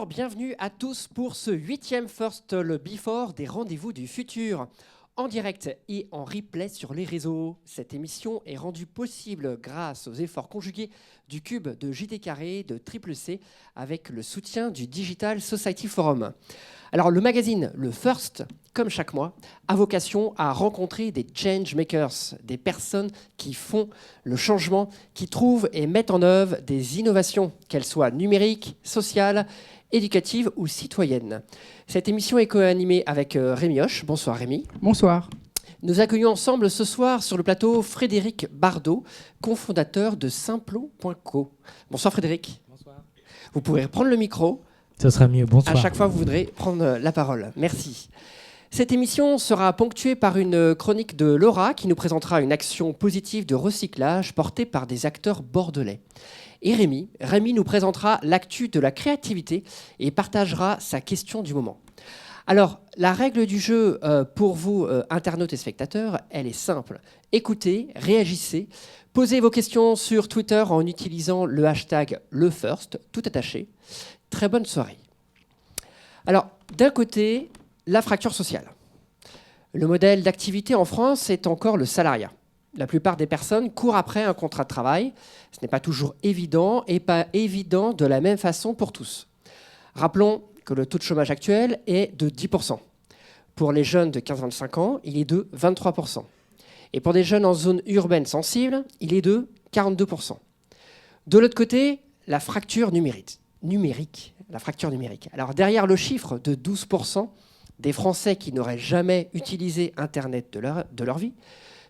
Bonjour, bienvenue à tous pour ce 8e First, le Before des rendez-vous du futur. En direct et en replay sur les réseaux. Cette émission est rendue possible grâce aux efforts conjugués du Cube, de JT Carré, de Triple C, avec le soutien du Digital Society Forum. Alors le magazine, le First, comme chaque mois, a vocation à rencontrer des change makers, des personnes qui font le changement, qui trouvent et mettent en œuvre des innovations, qu'elles soient numériques, sociales, éducative ou citoyenne. Cette émission est co-animée avec Rémi Hoche. Bonsoir Rémi. Bonsoir. Nous accueillons ensemble ce soir sur le plateau Frédéric Bardot, cofondateur de Simplo.co. Bonsoir Frédéric. Bonsoir. Vous pourrez prendre le micro. Ça sera mieux. Bonsoir. À chaque fois, vous voudrez prendre la parole. Merci. Cette émission sera ponctuée par une chronique de Laura qui nous présentera une action positive de recyclage portée par des acteurs bordelais. Et Rémi nous présentera l'actu de la créativité et partagera sa question du moment. Alors, la règle du jeu pour vous, internautes et spectateurs, elle est simple. Écoutez, réagissez, posez vos questions sur Twitter en utilisant le hashtag #LeFirst, tout attaché. Très bonne soirée. Alors, d'un côté, la fracture sociale. Le modèle d'activité en France est encore le salariat. La plupart des personnes courent après un contrat de travail. Ce n'est pas toujours évident et pas évident de la même façon pour tous. Rappelons que le taux de chômage actuel est de 10%. Pour les jeunes de 15-25 ans, il est de 23%. Et pour des jeunes en zone urbaine sensible, il est de 42%. De l'autre côté, la fracture numérique. La fracture numérique. Alors derrière le chiffre de 12% des Français qui n'auraient jamais utilisé Internet de leur vie,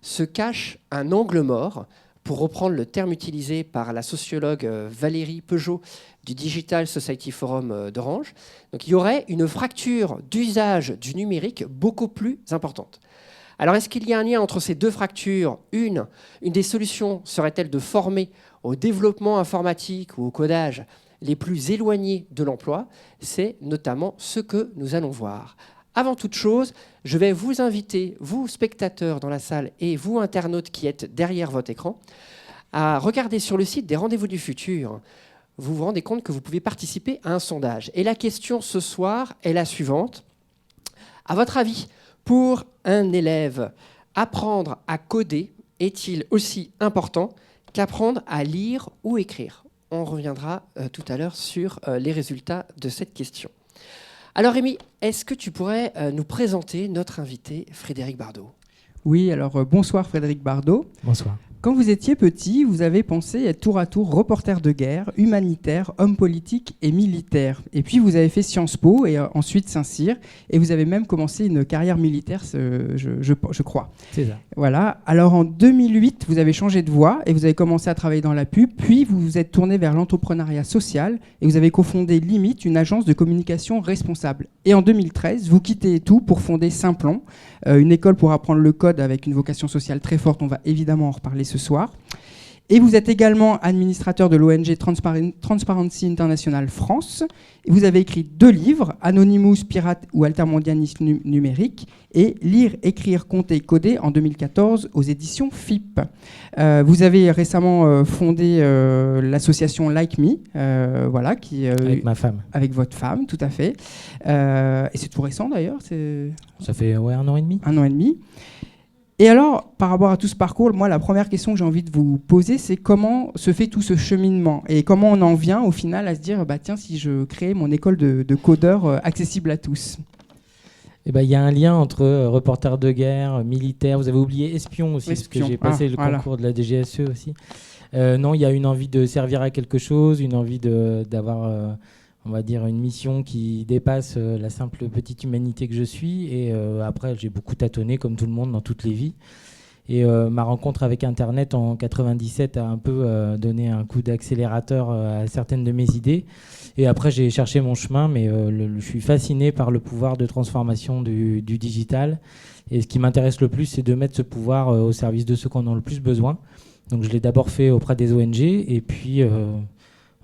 se cache un angle mort, pour reprendre le terme utilisé par la sociologue Valérie Peugeot du Digital Society Forum d'Orange. Donc il y aurait une fracture d'usage du numérique beaucoup plus importante. Alors est-ce qu'il y a un lien entre ces deux fractures ? Une des solutions serait-elle de former au développement informatique ou au codage les plus éloignés de l'emploi ? C'est notamment ce que nous allons voir. Avant toute chose, je vais vous inviter, vous spectateurs dans la salle et vous internautes qui êtes derrière votre écran, à regarder sur le site des Rendez-vous du Futur. Vous vous rendez compte que vous pouvez participer à un sondage. Et la question ce soir est la suivante. À votre avis, pour un élève, apprendre à coder est-il aussi important qu'apprendre à lire ou écrire ? On reviendra tout à l'heure sur les résultats de cette question. Alors Rémi, est-ce que tu pourrais nous présenter notre invité Frédéric Bardot ? Oui, alors bonsoir Frédéric Bardot. Bonsoir. Quand vous étiez petit, vous avez pensé être tour à tour reporter de guerre, humanitaire, homme politique et militaire. Et puis vous avez fait Sciences Po et ensuite Saint-Cyr. Et vous avez même commencé une carrière militaire, je crois. C'est ça. Voilà. Alors en 2008, vous avez changé de voie et vous avez commencé à travailler dans la pub. Puis vous vous êtes tourné vers l'entrepreneuriat social et vous avez cofondé Limite, une agence de communication responsable. Et en 2013, vous quittez tout pour fonder Simplon, une école pour apprendre le code avec une vocation sociale très forte. On va évidemment en reparler ce soir. Et vous êtes également administrateur de l'ONG Transparency International France. Et vous avez écrit 2 livres, Anonymous, Pirate ou Altermondialisme numérique, et Lire, écrire, compter, coder en 2014 aux éditions FIP. Vous avez récemment fondé l'association Like Me, voilà, qui, avec ma femme. Avec votre femme, tout à fait. Et c'est tout récent d'ailleurs. Ça fait 1 an et demi. 1 an et demi. Et alors, par rapport à tout ce parcours, moi, la première question que j'ai envie de vous poser, c'est comment se fait tout ce cheminement et comment on en vient au final à se dire, bah tiens, si je crée mon école de codeurs accessible à tous. Eh ben, y a un lien entre reporter de guerre, militaire. Vous avez oublié espion aussi, parce que j'ai passé le concours de la DGSE aussi. Non, il y a une envie de servir à quelque chose, une envie d'avoir... on va dire une mission qui dépasse la simple petite humanité que je suis. Et après, j'ai beaucoup tâtonné, comme tout le monde, dans toutes les vies. Et ma rencontre avec Internet en 97 a un peu donné un coup d'accélérateur à certaines de mes idées. Et après, j'ai cherché mon chemin, mais je suis fasciné par le pouvoir de transformation du digital. Et ce qui m'intéresse le plus, c'est de mettre ce pouvoir au service de ceux qui en ont le plus besoin. Donc, je l'ai d'abord fait auprès des ONG, et puis...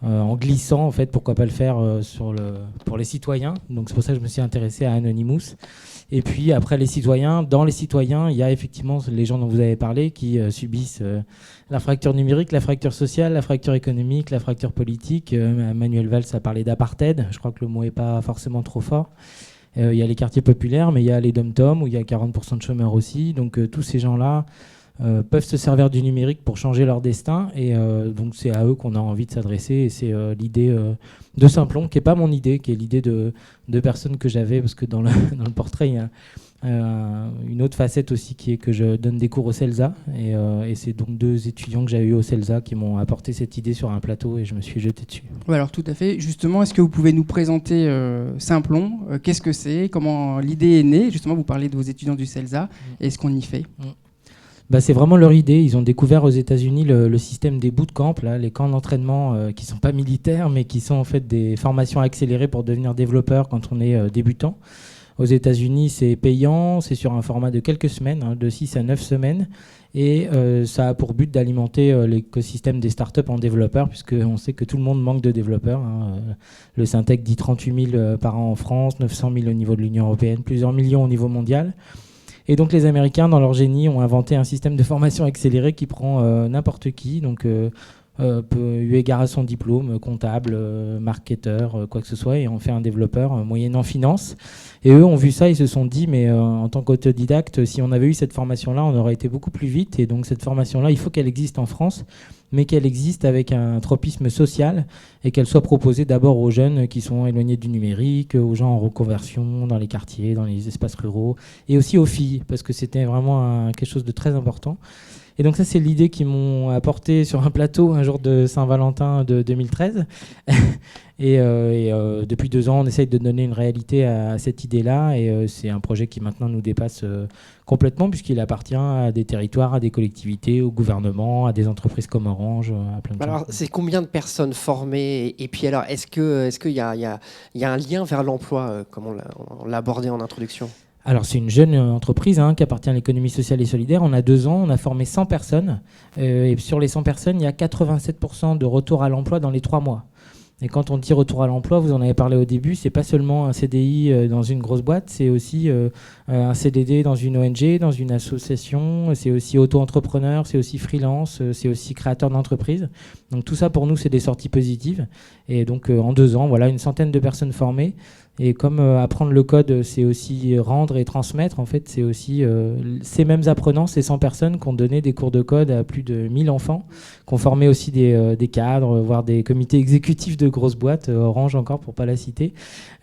en glissant, en fait, pourquoi pas le faire pour les citoyens. Donc c'est pour ça que je me suis intéressé à Anonymous. Et puis après les citoyens, dans les citoyens, il y a effectivement les gens dont vous avez parlé qui subissent la fracture numérique, la fracture sociale, la fracture économique, la fracture politique. Manuel Valls a parlé d'apartheid, je crois que le mot n'est pas forcément trop fort. Il y a les quartiers populaires, mais il y a les dom-toms où il y a 40% de chômeurs aussi. Donc tous ces gens-là peuvent se servir du numérique pour changer leur destin. Et donc c'est à eux qu'on a envie de s'adresser. Et c'est l'idée de Simplon, qui n'est pas mon idée, qui est l'idée de personnes que j'avais, parce que dans le portrait, il y a une autre facette aussi qui est que je donne des cours au CELSA. Et c'est donc 2 étudiants que j'ai eu au CELSA qui m'ont apporté cette idée sur un plateau et je me suis jeté dessus. Ouais, alors tout à fait. Justement, est-ce que vous pouvez nous présenter Simplon qu'est-ce que c'est? Comment l'idée est née? Justement, vous parlez de vos étudiants du CELSA. Et ce qu'on y fait. C'est vraiment leur idée. Ils ont découvert aux États-Unis le système des bootcamps, là, les camps d'entraînement qui ne sont pas militaires, mais qui sont en fait des formations accélérées pour devenir développeur quand on est débutant. Aux États-Unis, c'est payant, c'est sur un format de quelques semaines, de 6 à 9 semaines. Et ça a pour but d'alimenter l'écosystème des startups en développeurs, puisqu'on sait que tout le monde manque de développeurs. Le Syntec dit 38 000 par an en France, 900 000 au niveau de l'Union européenne, plusieurs millions au niveau mondial. Et donc les Américains, dans leur génie, ont inventé un système de formation accélérée qui prend n'importe qui, donc eu égard à son diplôme, comptable, marketeur, quoi que ce soit, et en fait un développeur moyennant finance. Et eux ont vu ça, ils se sont dit, mais en tant qu'autodidacte, si on avait eu cette formation-là, on aurait été beaucoup plus vite. Et donc cette formation-là, il faut qu'elle existe en France, mais qu'elle existe avec un tropisme social et qu'elle soit proposée d'abord aux jeunes qui sont éloignés du numérique, aux gens en reconversion, dans les quartiers, dans les espaces ruraux, et aussi aux filles, parce que c'était vraiment quelque chose de très important. Et donc ça, c'est l'idée qu'ils m'ont apporté sur un plateau un jour de Saint-Valentin de 2013. Et depuis 2 ans, on essaye de donner une réalité à cette idée-là. Et c'est un projet qui maintenant nous dépasse complètement, puisqu'il appartient à des territoires, à des collectivités, au gouvernement, à des entreprises comme Orange, à plein de gens. Alors, c'est combien de personnes formées? Et puis alors, est-ce qu'il y a un lien vers l'emploi, comme on l'a abordé en introduction? Alors, c'est une jeune entreprise qui appartient à l'économie sociale et solidaire. On a 2 ans, on a formé 100 personnes. Et sur les 100 personnes, il y a 87% de retour à l'emploi dans les 3 mois. Et quand on dit retour à l'emploi, vous en avez parlé au début, c'est pas seulement un CDI dans une grosse boîte, c'est aussi un CDD dans une ONG, dans une association, c'est aussi auto-entrepreneur, c'est aussi freelance, c'est aussi créateur d'entreprise. Donc tout ça pour nous, c'est des sorties positives. Et donc en 2 ans, voilà, une centaine de personnes formées. Et comme apprendre le code, c'est aussi rendre et transmettre, en fait, c'est aussi ces mêmes apprenants, ces 100 personnes qui ont donné des cours de code à plus de 1000 enfants, qui ont formé aussi des cadres, voire des comités exécutifs de grosses boîtes, Orange encore pour pas la citer,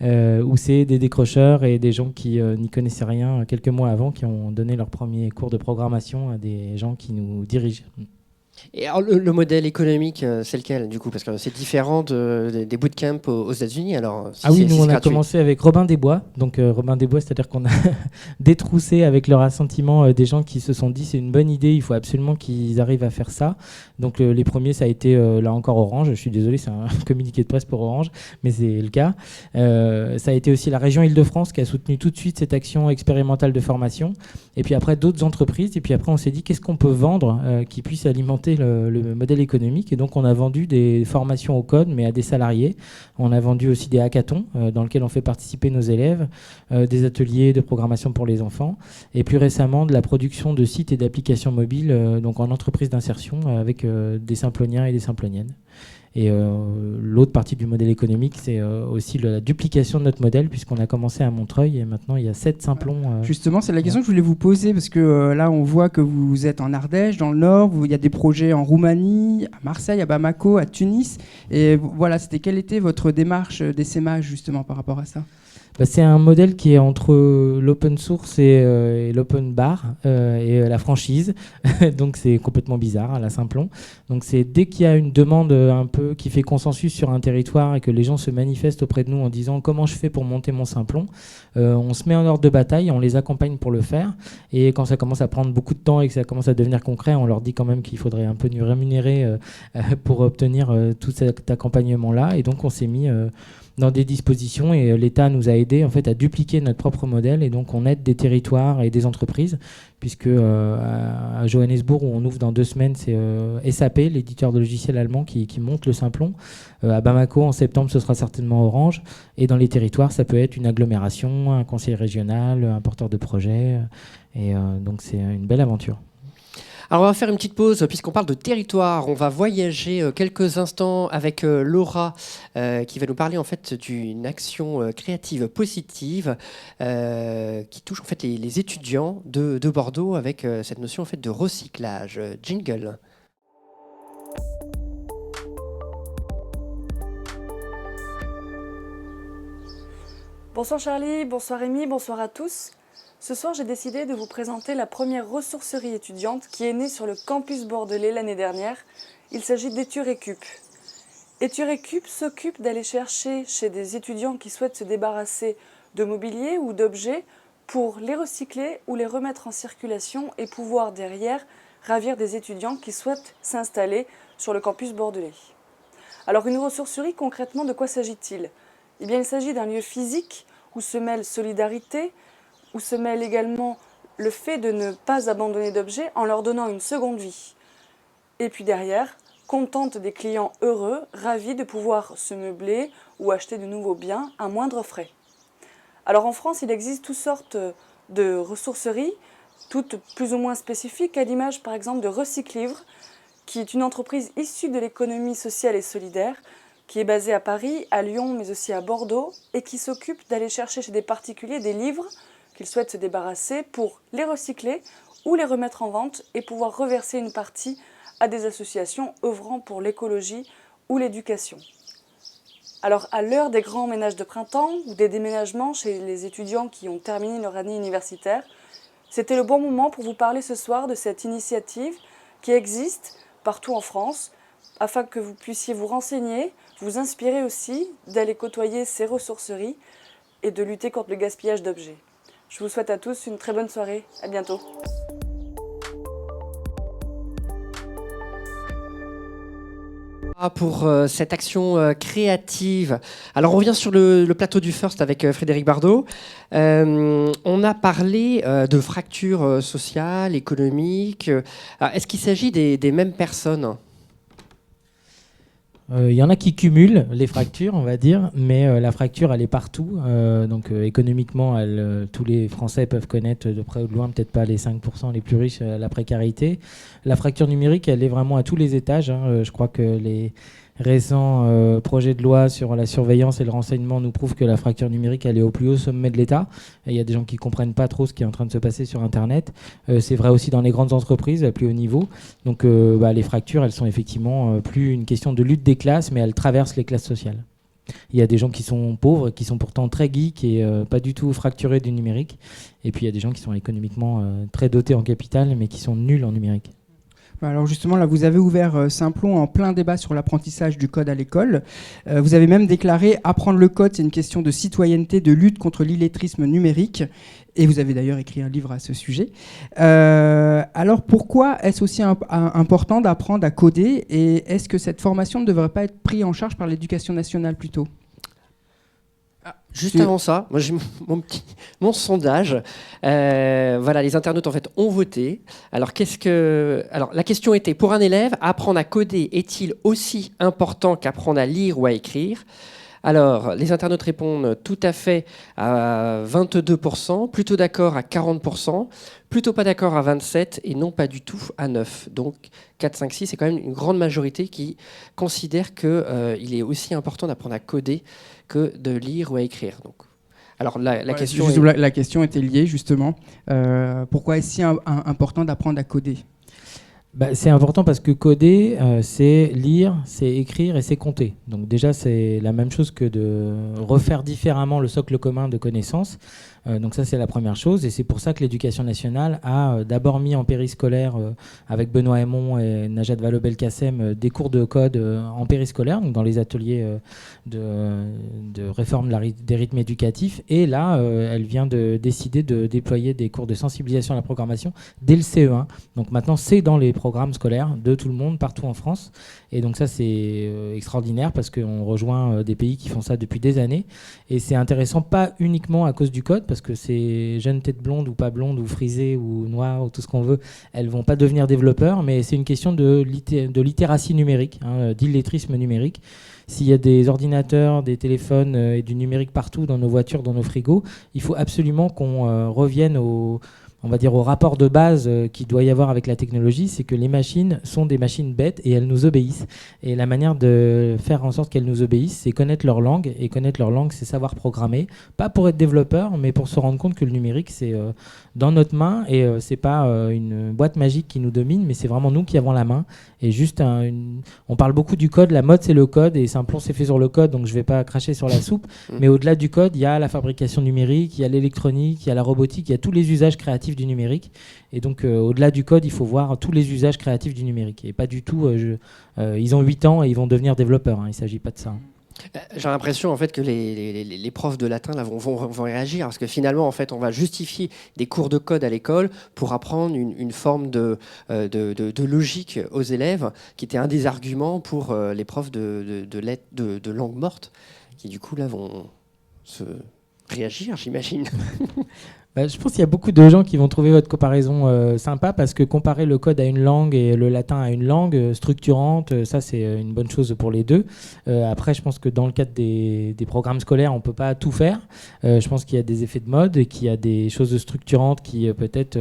où c'est des décrocheurs et des gens qui n'y connaissaient rien quelques mois avant, qui ont donné leur premier cours de programmation à des gens qui nous dirigent. Et alors, le modèle économique, c'est lequel du coup? Parce que c'est différent des bootcamps aux États-Unis. Alors, nous on a commencé avec Robin des Bois. Donc Robin des Bois, c'est-à-dire qu'on a détroussé avec leur assentiment des gens qui se sont dit c'est une bonne idée, il faut absolument qu'ils arrivent à faire ça. Donc les premiers, ça a été là encore Orange. Je suis désolé, c'est un communiqué de presse pour Orange, mais c'est le cas. Ça a été aussi la région Île-de-France qui a soutenu tout de suite cette action expérimentale de formation. Et puis après d'autres entreprises. Et puis après on s'est dit qu'est-ce qu'on peut vendre qui puisse alimenter le modèle économique. Et donc on a vendu des formations au code mais à des salariés. On a vendu aussi des hackathons dans lesquels on fait participer nos élèves, des ateliers de programmation pour les enfants et plus récemment de la production de sites et d'applications mobiles donc en entreprise d'insertion avec des Simploniens et des Simploniennes. Et l'autre partie du modèle économique, c'est aussi la duplication de notre modèle, puisqu'on a commencé à Montreuil et maintenant il y a 7 Simplons. Justement, c'est la question que je voulais vous poser, parce que là, on voit que vous êtes en Ardèche, dans le Nord, il y a des projets en Roumanie, à Marseille, à Bamako, à Tunis. Et voilà, quelle était votre démarche d'essaimage, justement, par rapport à ça? C'est un modèle qui est entre l'open source et l'open bar et la franchise. Donc c'est complètement bizarre à la Simplon. Donc c'est dès qu'il y a une demande un peu qui fait consensus sur un territoire et que les gens se manifestent auprès de nous en disant comment je fais pour monter mon Simplon, on se met en ordre de bataille, on les accompagne pour le faire. Et quand ça commence à prendre beaucoup de temps et que ça commence à devenir concret, on leur dit quand même qu'il faudrait un peu nous rémunérer pour obtenir tout cet accompagnement-là. Et donc on s'est mis dans des dispositions, et l'État nous a aidés en fait à dupliquer notre propre modèle, et donc on aide des territoires et des entreprises, puisque à Johannesburg, où on ouvre dans 2 semaines, c'est SAP, l'éditeur de logiciels allemand, qui monte le Simplon. À Bamako, en septembre, ce sera certainement Orange, et dans les territoires, ça peut être une agglomération, un conseil régional, un porteur de projet, et donc c'est une belle aventure. Alors on va faire une petite pause puisqu'on parle de territoire. On va voyager quelques instants avec Laura qui va nous parler en fait d'une action créative positive qui touche en fait les étudiants de Bordeaux avec cette notion en fait de recyclage. Jingle. Bonsoir Charlie, bonsoir Rémi, bonsoir à tous. Ce soir, j'ai décidé de vous présenter la première ressourcerie étudiante qui est née sur le campus bordelais l'année dernière. Il s'agit d'Eturecup. Eturecup s'occupe d'aller chercher chez des étudiants qui souhaitent se débarrasser de mobilier ou d'objets pour les recycler ou les remettre en circulation et pouvoir derrière ravir des étudiants qui souhaitent s'installer sur le campus bordelais. Alors une ressourcerie, concrètement, de quoi s'agit-il ? Eh bien, il s'agit d'un lieu physique où se mêle solidarité, où se mêle également le fait de ne pas abandonner d'objets en leur donnant une seconde vie. Et puis derrière, contente des clients heureux, ravis de pouvoir se meubler ou acheter de nouveaux biens à moindre frais. Alors en France, il existe toutes sortes de ressourceries, toutes plus ou moins spécifiques, à l'image par exemple de Recyclivre, qui est une entreprise issue de l'économie sociale et solidaire, qui est basée à Paris, à Lyon, mais aussi à Bordeaux, et qui s'occupe d'aller chercher chez des particuliers des livres qu'ils souhaitent se débarrasser pour les recycler ou les remettre en vente et pouvoir reverser une partie à des associations œuvrant pour l'écologie ou l'éducation. Alors à l'heure des grands ménages de printemps ou des déménagements chez les étudiants qui ont terminé leur année universitaire, c'était le bon moment pour vous parler ce soir de cette initiative qui existe partout en France, afin que vous puissiez vous renseigner, vous inspirer aussi d'aller côtoyer ces ressourceries et de lutter contre le gaspillage d'objets. Je vous souhaite à tous une très bonne soirée. À bientôt. Pour cette action créative. Alors on revient sur le plateau du First avec Frédéric Bardot. On a parlé de fractures sociales, économiques. Est-ce qu'il s'agit des mêmes personnes ? Il y en a qui cumulent les fractures, on va dire, mais la fracture, elle est partout. Donc économiquement, tous les Français peuvent connaître de près ou de loin, peut-être pas les 5% les plus riches, la précarité. La fracture numérique, elle est vraiment à tous les étages. Je crois que les récents projets de loi sur la surveillance et le renseignement nous prouvent que la fracture numérique, elle est au plus haut sommet de l'État. Il y a des gens qui ne comprennent pas trop ce qui est en train de se passer sur Internet. C'est vrai aussi dans les grandes entreprises, à plus haut niveau. Donc les fractures, elles sont effectivement plus une question de lutte des classes, mais elles traversent les classes sociales. Il y a des gens qui sont pauvres, qui sont pourtant très geeks et pas du tout fracturés du numérique. Et puis il y a des gens qui sont économiquement très dotés en capital, mais qui sont nuls en numérique. Alors justement, là, vous avez ouvert Simplon en plein débat sur l'apprentissage du code à l'école. Vous avez même déclaré « Apprendre le code, c'est une question de citoyenneté, de lutte contre l'illettrisme numérique ». Et vous avez d'ailleurs écrit un livre à ce sujet. Alors pourquoi est-ce aussi important d'apprendre à coder ? Et est-ce que cette formation ne devrait pas être prise en charge par l'éducation nationale plutôt ? Juste avant ça, moi j'ai mon sondage. Voilà, les internautes en fait ont voté. Alors la question était, pour un élève, apprendre à coder est-il aussi important qu'apprendre à lire ou à écrire ? Alors, les internautes répondent tout à fait à 22%, plutôt d'accord à 40%, plutôt pas d'accord à 27% et non pas du tout à 9%. Donc 4, 5, 6, c'est quand même une grande majorité qui considère qu'il est aussi important d'apprendre à coder que de lire ou à écrire. Donc, alors la question était liée justement. Pourquoi est-ce si important d'apprendre à coder ? C'est important parce que coder, c'est lire, c'est écrire et c'est compter. Donc déjà, c'est la même chose que de refaire différemment le socle commun de connaissances. Donc ça, c'est la première chose. Et c'est pour ça que l'Éducation nationale a d'abord mis en périscolaire, avec Benoît Hamon et Najat Vallaud-Belkacem, des cours de code en périscolaire, donc dans les ateliers de réforme des rythmes éducatifs. Et là, elle vient de décider de déployer des cours de sensibilisation à la programmation dès le CE1. Donc maintenant, c'est dans les programmes scolaires de tout le monde, partout en France. Et donc ça, c'est extraordinaire parce qu'on rejoint des pays qui font ça depuis des années. Et c'est intéressant, pas uniquement à cause du code, parce que ces jeunes têtes blondes ou pas blondes ou frisées ou noires ou tout ce qu'on veut, elles vont pas devenir développeurs, mais c'est une question de littératie numérique, d'illettrisme numérique. S'il y a des ordinateurs, des téléphones et du numérique partout dans nos voitures, dans nos frigos, il faut absolument qu'on revienne au rapport de base qu'il doit y avoir avec la technologie, c'est que les machines sont des machines bêtes et elles nous obéissent. Et la manière de faire en sorte qu'elles nous obéissent, c'est connaître leur langue. Et connaître leur langue, c'est savoir programmer. Pas pour être développeur, mais pour se rendre compte que le numérique, c'est dans notre main. Et c'est pas une boîte magique qui nous domine, mais c'est vraiment nous qui avons la main. Et juste, on parle beaucoup du code. La mode, c'est le code. Et Simplon, c'est fait sur le code, donc je vais pas cracher sur la soupe. Mais au-delà du code, il y a la fabrication numérique, il y a l'électronique, il y a la robotique, il y a tous les usages créatifs du numérique. Et donc, au-delà du code, il faut voir tous les usages créatifs du numérique. Et pas du tout, ils ont 8 ans et ils vont devenir développeurs. Il ne s'agit pas de ça. J'ai l'impression en fait que les profs de latin là, vont réagir parce que finalement en fait on va justifier des cours de code à l'école pour apprendre une forme de logique aux élèves qui était un des arguments pour les profs de langue morte qui du coup là vont se réagir, j'imagine. Je pense qu'il y a beaucoup de gens qui vont trouver votre comparaison sympa parce que comparer le code à une langue et le latin à une langue structurante, ça c'est une bonne chose pour les deux. Après, je pense que dans le cadre des programmes scolaires, on ne peut pas tout faire. Je pense qu'il y a des effets de mode et qu'il y a des choses structurantes qui peut-être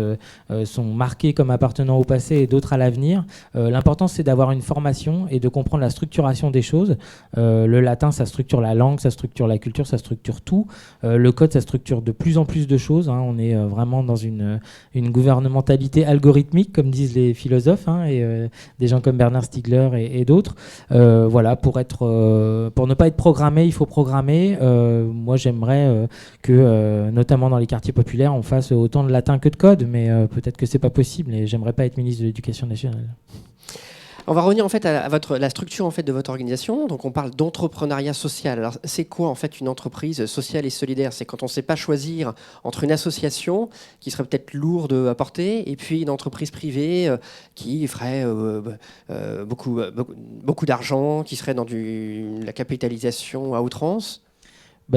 sont marquées comme appartenant au passé et d'autres à l'avenir. L'important, c'est d'avoir une formation et de comprendre la structuration des choses. Le latin, ça structure la langue, ça structure la culture, ça structure tout. Le code, ça structure de plus en plus de choses. On est vraiment dans une gouvernementalité algorithmique, comme disent les philosophes, et des gens comme Bernard Stiegler et d'autres. Voilà, pour ne pas être programmé, il faut programmer. Moi, j'aimerais que, notamment dans les quartiers populaires, on fasse autant de latin que de code, mais peut-être que c'est pas possible. Et j'aimerais pas être ministre de l'Éducation nationale. On va revenir en fait à la structure en fait de votre organisation. Donc on parle d'entrepreneuriat social. Alors c'est quoi en fait une entreprise sociale et solidaire ? C'est quand on ne sait pas choisir entre une association qui serait peut-être lourde à porter et puis une entreprise privée qui ferait beaucoup d'argent, qui serait dans la capitalisation à outrance.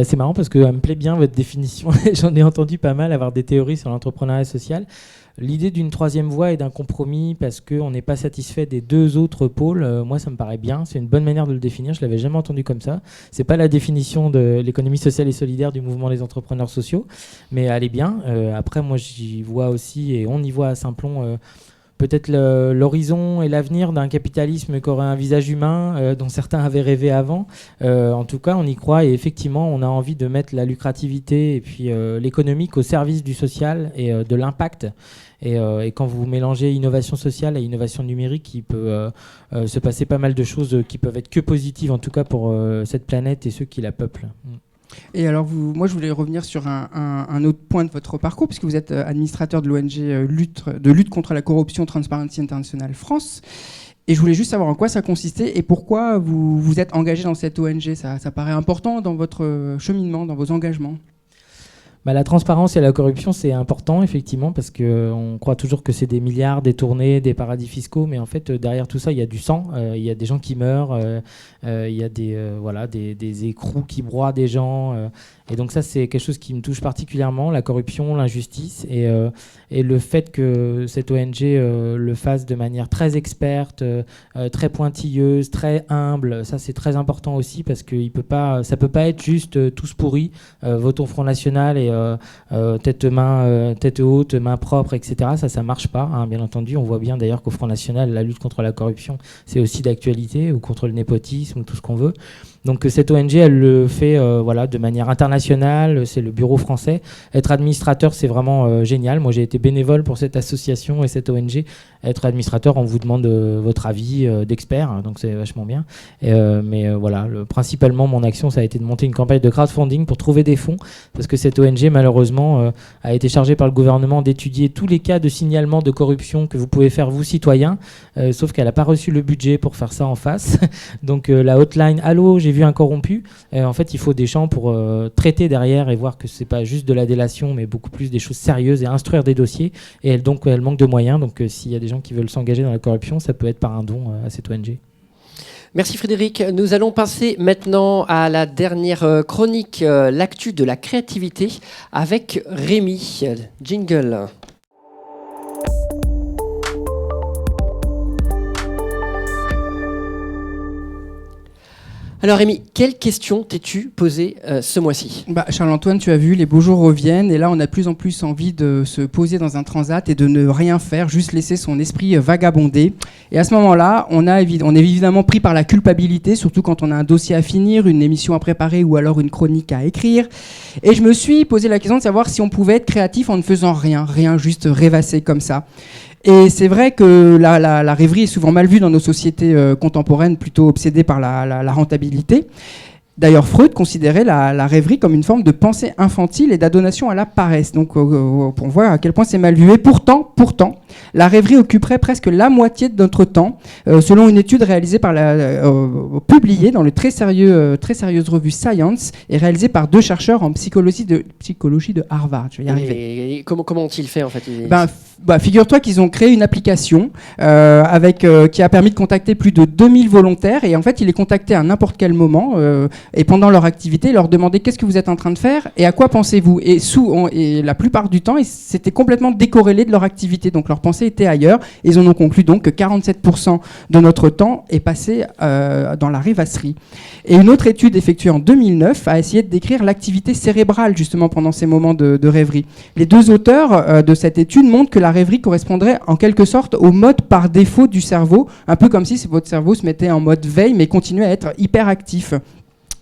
C'est marrant parce qu'elle me plaît bien votre définition. J'en ai entendu pas mal avoir des théories sur l'entrepreneuriat social. L'idée d'une troisième voie et d'un compromis parce qu'on n'est pas satisfait des deux autres pôles, moi ça me paraît bien, c'est une bonne manière de le définir, je ne l'avais jamais entendu comme ça. Ce n'est pas la définition de l'économie sociale et solidaire du mouvement des entrepreneurs sociaux, mais elle est bien. Après moi j'y vois aussi, et on y voit à Simplon, peut-être l'horizon et l'avenir d'un capitalisme qui aurait un visage humain dont certains avaient rêvé avant. En tout cas, on y croit et effectivement, on a envie de mettre la lucrativité et puis l'économique au service du social et de l'impact. Et quand vous mélangez innovation sociale et innovation numérique, il peut se passer pas mal de choses qui peuvent être que positives, en tout cas pour cette planète et ceux qui la peuplent. Et alors, moi, je voulais revenir sur un autre point de votre parcours, puisque vous êtes administrateur de l'ONG lutte contre la corruption Transparency International France. Et je voulais juste savoir en quoi ça consistait et pourquoi vous vous êtes engagé dans cette ONG. Ça paraît important dans votre cheminement, dans vos engagements. La transparence et la corruption, c'est important, effectivement, parce qu'on croit toujours que c'est des milliards détournés, des paradis fiscaux, mais en fait, derrière tout ça, il y a du sang, il y a des gens qui meurent, il y a des écrous qui broient des gens. Et donc ça, c'est quelque chose qui me touche particulièrement, la corruption, l'injustice, et le fait que cette ONG le fasse de manière très experte, très pointilleuse, très humble, ça c'est très important aussi, parce que ça peut pas être juste tous pourris, votons Front National et tête haute, main propre, etc. Ça marche pas, bien entendu. On voit bien d'ailleurs qu'au Front National, la lutte contre la corruption, c'est aussi d'actualité, ou contre le népotisme, ou tout ce qu'on veut. Donc cette ONG, elle le fait de manière internationale, international, c'est le bureau français. Être administrateur, c'est vraiment génial. Moi, j'ai été bénévole pour cette association et cette ONG. Être administrateur, on vous demande votre avis d'expert, donc c'est vachement bien. Mais voilà, principalement, mon action, ça a été de monter une campagne de crowdfunding pour trouver des fonds, parce que cette ONG, malheureusement, a été chargée par le gouvernement d'étudier tous les cas de signalement de corruption que vous pouvez faire, vous, citoyens, sauf qu'elle n'a pas reçu le budget pour faire ça en face. Donc la hotline « Allô, j'ai vu un corrompu », en fait, il faut des gens pour traiter derrière et voir que c'est pas juste de la délation, mais beaucoup plus des choses sérieuses et instruire des dossiers. Et elle manque de moyens, donc s'il y a des gens qui veulent s'engager dans la corruption, ça peut être par un don à cette ONG. Merci Frédéric. Nous allons passer maintenant à la dernière chronique, l'actu de la créativité, avec Rémi. Jingle. Alors Rémi, quelle question t'es-tu posée ce mois-ci ? Charles-Antoine, tu as vu, les beaux jours reviennent et là on a de plus en plus envie de se poser dans un transat et de ne rien faire, juste laisser son esprit vagabonder. Et à ce moment-là, on est évidemment pris par la culpabilité, surtout quand on a un dossier à finir, une émission à préparer ou alors une chronique à écrire. Et je me suis posé la question de savoir si on pouvait être créatif en ne faisant rien, juste rêvasser comme ça. Et c'est vrai que la rêverie est souvent mal vue dans nos sociétés contemporaines, plutôt obsédées par la rentabilité. D'ailleurs, Freud considérait la rêverie comme une forme de pensée infantile et d'adonation à la paresse. Donc, on voit à quel point c'est mal vu. Et pourtant, la rêverie occuperait presque la moitié de notre temps, selon une étude réalisée publiée dans le très sérieuse revue Science et réalisée par 2 chercheurs en psychologie de Harvard. Je vais y arriver. Et comment ont-ils fait en fait ? Figure-toi qu'ils ont créé une application qui a permis de contacter plus de 2000 volontaires et en fait, ils les contactaient à n'importe quel moment et pendant leur activité, ils leur demandaient qu'est-ce que vous êtes en train de faire et à quoi pensez-vous ? Et la plupart du temps, c'était complètement décorrélé de leur activité, donc leur pensée était ailleurs. Et ils en ont conclu donc que 47% de notre temps est passé dans la rêvasserie. Et une autre étude effectuée en 2009 a essayé de décrire l'activité cérébrale justement pendant ces moments de rêverie. Les 2 auteurs de cette étude montrent que la rêverie correspondrait en quelque sorte au mode par défaut du cerveau, un peu comme si votre cerveau se mettait en mode veille mais continuait à être hyper actif.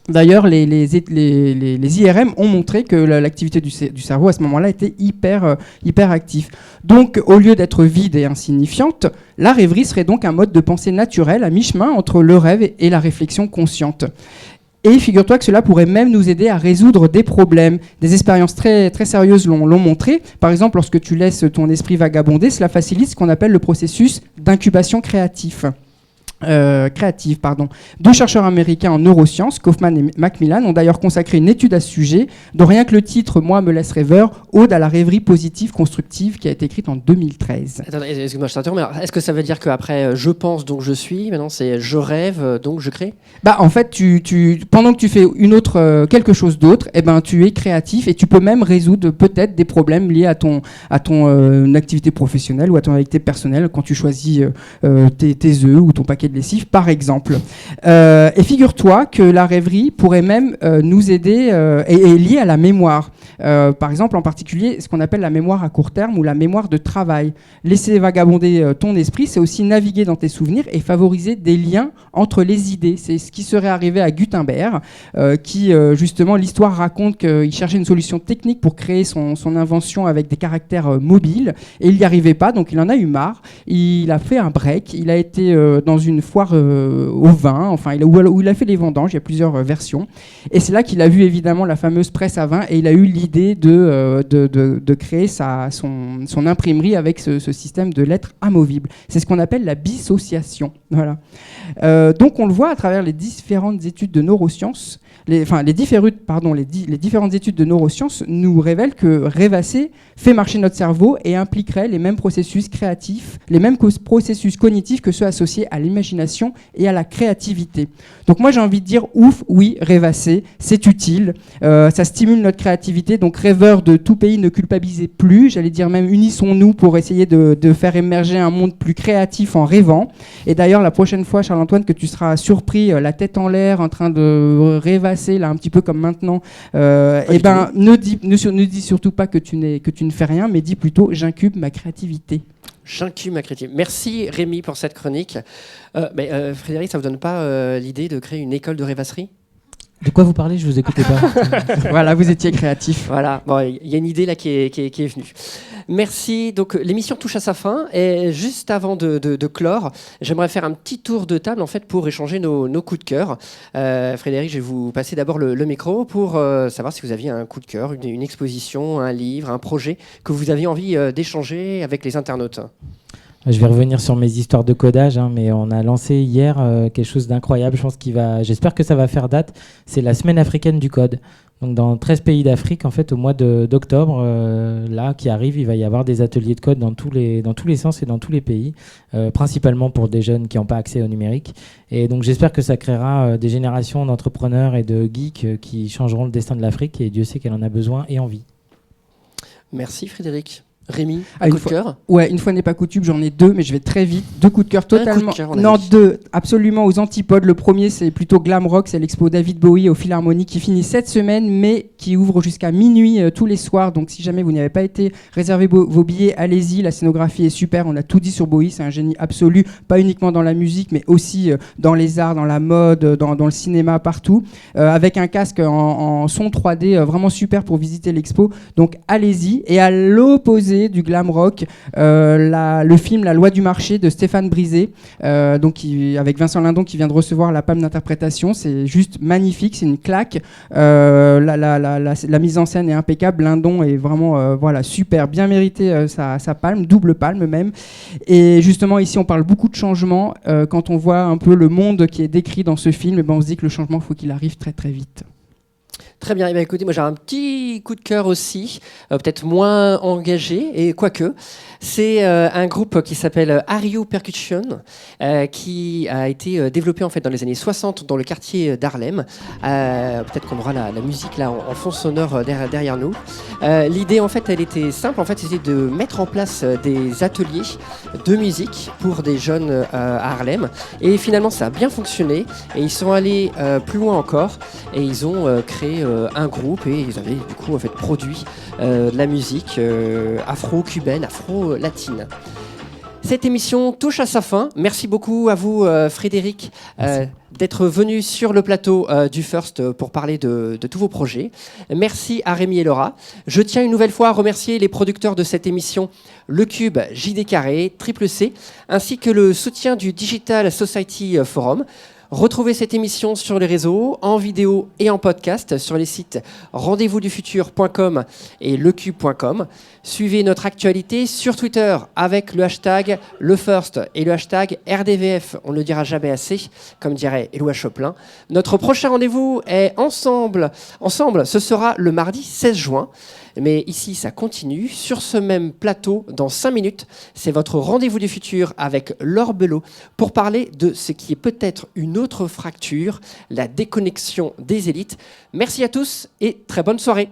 D'ailleurs, les IRM ont montré que l'activité du cerveau à ce moment-là était hyper active. Donc, au lieu d'être vide et insignifiante, la rêverie serait donc un mode de pensée naturel à mi-chemin entre le rêve et la réflexion consciente. Et figure-toi que cela pourrait même nous aider à résoudre des problèmes. Des expériences très, très sérieuses l'ont montré. Par exemple, lorsque tu laisses ton esprit vagabonder, cela facilite ce qu'on appelle le processus d'incubation créative. 2 chercheurs américains en neurosciences, Kaufman et Macmillan, ont d'ailleurs consacré une étude à ce sujet, dont rien que le titre « Moi me laisse rêveur », Ode à la rêverie positive constructive, qui a été écrite en 2013. Attends, excuse-moi, je t'interromps, mais est-ce que ça veut dire qu'après je pense donc je suis, maintenant c'est je rêve donc je crée ? En fait, pendant que tu fais quelque chose d'autre, tu es créatif et tu peux même résoudre peut-être des problèmes liés à ton activité professionnelle ou à ton activité personnelle quand tu choisis tes œufs ou ton paquet de lessive, par exemple. Et figure-toi que la rêverie pourrait même nous aider et est liée à la mémoire. Par exemple, en particulier, ce qu'on appelle la mémoire à court terme ou la mémoire de travail. Laisser vagabonder ton esprit, c'est aussi naviguer dans tes souvenirs et favoriser des liens entre les idées. C'est ce qui serait arrivé à Gutenberg, qui, justement, l'histoire raconte qu'il cherchait une solution technique pour créer son invention avec des caractères mobiles, et il n'y arrivait pas, donc il en a eu marre. Il a fait un break, il a été dans une foire au vin, où il a fait des vendanges, il y a plusieurs versions. Et c'est là qu'il a vu évidemment la fameuse presse à vin et il a eu l'idée de créer son imprimerie avec ce système de lettres amovibles. C'est ce qu'on appelle la dissociation. Voilà. Donc on le voit à travers les différentes études de neurosciences. Les différentes études de neurosciences nous révèlent que rêvasser fait marcher notre cerveau et impliquerait les mêmes processus créatifs, les mêmes processus cognitifs que ceux associés à l'imagination et à la créativité. Donc moi j'ai envie de dire ouf, oui, rêvasser, c'est utile, ça stimule notre créativité, donc rêveurs de tout pays, ne culpabilisez plus, j'allais dire même unissons-nous pour essayer de faire émerger un monde plus créatif en rêvant. Et d'ailleurs la prochaine fois, Charles-Antoine, que tu seras surpris, la tête en l'air, en train de rêvasser, là un petit peu comme maintenant, ne dis surtout pas que tu ne fais rien, mais dis plutôt j'incube ma créativité. J'incube ma créativité. Merci Rémi pour cette chronique. Frédéric, ça ne vous donne pas l'idée de créer une école de rêvasserie ? De quoi vous parlez? Je vous écoutais pas. Voilà, vous étiez créatif. Voilà, bon, il y a une idée là qui est venue. Merci. Donc l'émission touche à sa fin et juste avant de clore, j'aimerais faire un petit tour de table en fait pour échanger nos coups de cœur. Frédéric, je vais vous passer d'abord le micro pour savoir si vous aviez un coup de cœur, une exposition, un livre, un projet que vous aviez envie d'échanger avec les internautes. Je vais revenir sur mes histoires de codage, mais on a lancé hier quelque chose d'incroyable. J'espère que ça va faire date. C'est la semaine africaine du code. Donc dans 13 pays d'Afrique, en fait, au mois d'octobre, là, qui arrive, il va y avoir des ateliers de code dans tous les sens et dans tous les pays, principalement pour des jeunes qui n'ont pas accès au numérique. Et donc j'espère que ça créera des générations d'entrepreneurs et de geeks qui changeront le destin de l'Afrique. Et Dieu sait qu'elle en a besoin et envie. Merci Frédéric. Rémi, un coup de cœur? Ouais, une fois n'est pas coutume, j'en ai deux, mais je vais très vite. Deux coups de cœur totalement. Non, deux, absolument aux antipodes. Le premier, c'est plutôt glam rock, c'est l'expo David Bowie au Philharmonique qui finit cette semaine, mais qui ouvre jusqu'à minuit tous les soirs. Donc, si jamais vous n'y avez pas été, réservez vos billets, allez-y. La scénographie est super. On a tout dit sur Bowie, c'est un génie absolu, pas uniquement dans la musique, mais aussi dans les arts, dans la mode, dans le cinéma, partout. Avec un casque en son 3D, vraiment super pour visiter l'expo. Donc, allez-y. Et à l'opposé du glam rock, le film La loi du marché de Stéphane Brisé, avec Vincent Lindon qui vient de recevoir la palme d'interprétation. C'est juste magnifique, c'est une claque. La mise en scène est impeccable. Lindon est vraiment super, bien mérité sa palme, double palme même. Et justement ici on parle beaucoup de changement. Quand on voit un peu le monde qui est décrit dans ce film, on se dit que le changement, il faut qu'il arrive très très vite. Très bien, écoutez, moi j'ai un petit coup de cœur aussi, peut-être moins engagé, et quoique. C'est un groupe qui s'appelle Ario Percussion, qui a été développé en fait dans les années 60 dans le quartier d'Harlem. Peut-être qu'on aura la musique là en fond sonore derrière nous. L'idée en fait, elle était simple, en fait, c'était de mettre en place des ateliers de musique pour des jeunes à Harlem. Et finalement, ça a bien fonctionné. Et ils sont allés plus loin encore, et ils ont créé un groupe, et ils avaient du coup en fait produit de la musique afro-cubaine, afro-latine. Cette émission touche à sa fin. Merci beaucoup à vous Frédéric d'être venu sur le plateau du First pour parler de tous vos projets. Merci à Rémi et Laura. Je tiens une nouvelle fois à remercier les producteurs de cette émission, Le Cube, JD Carré, Triple C, ainsi que le soutien du Digital Society Forum. Retrouvez cette émission sur les réseaux, en vidéo et en podcast sur les sites rendez-vous-du-futur.com et lecube.com. Suivez notre actualité sur Twitter avec le hashtag LeFirst et le hashtag RDVF. On ne le dira jamais assez, comme dirait Éloi Choplin. Notre prochain rendez-vous est ensemble. Ce sera le mardi 16 juin. Mais ici, ça continue. Sur ce même plateau, dans 5 minutes, c'est votre rendez-vous du futur avec Laure Belot pour parler de ce qui est peut-être une autre fracture, la déconnexion des élites. Merci à tous et très bonne soirée.